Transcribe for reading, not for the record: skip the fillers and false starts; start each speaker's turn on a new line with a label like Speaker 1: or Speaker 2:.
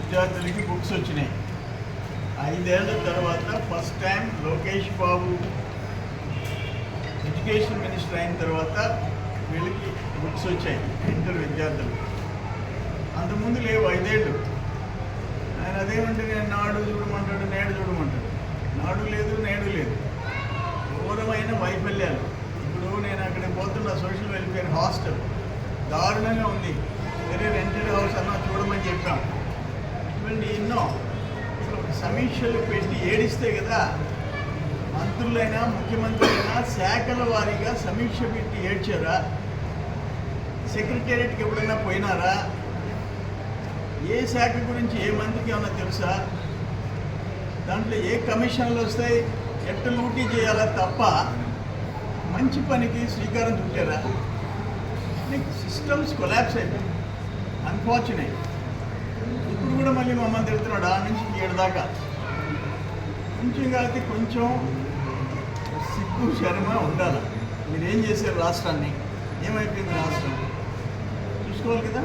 Speaker 1: విద్యార్థులకి బుక్స్ వచ్చినాయి. 5 ఏళ్ల తర్వాత first time Lokesh Babu education minister అయిన తర్వాత వీళ్ళకి బుక్స్ వచ్చాయి ఇంటర్ విద్యార్థులు. అంతకుముందు లేవు 5 ఏళ్ళు. ఆయన అదేమంటే నేను నాడు చూడమంటాడు, నేడు చూడమంటాడు. నాడు లేదు, నేడు లేదు, ఘోరమైన వైఫల్యాలు. ఇప్పుడు నేను అక్కడికి పోతున్న సోషల్ వెల్ఫేర్ హాస్టల్ దారుణంగా ఉంది. వేరే రెంటెడ్ హౌస్ అన్నా చూడమని చెప్పాం. ఇటువంటి ఎన్నో సమీక్షలు పెట్టి ఏడిస్తే కదా మంత్రులైనా ముఖ్యమంత్రి అయినా శాఖల వారీగా సమీక్ష పెట్టి ఏడ్చారా? సెక్రటేరియట్కి ఎప్పుడైనా పోయినారా? ఏ శాఖ గురించి ఏ మంత్రికి ఏమన్నా తెలుసా? దాంట్లో ఏ కమిషన్లు వస్తాయి, ఎట్ట లూటీ చేయాలా తప్ప మంచి పనికి శ్రీకారం చుట్టారా? సిస్టమ్స్ కొలాప్స్ అయిపోయి అన్ఫార్చునేట్. ఇప్పుడు కూడా మళ్ళీ మమ్మల్ని తిడుతున్నాడు 6 నుంచి 7 దాకా. కొంచెం కాబట్టి కొంచెం సిగ్గు శర్మ ఉండాలి. మీరేం చేశారు రాష్ట్రాన్ని? ఏమైపోయింది రాష్ట్రం? చూసుకోవాలి కదా.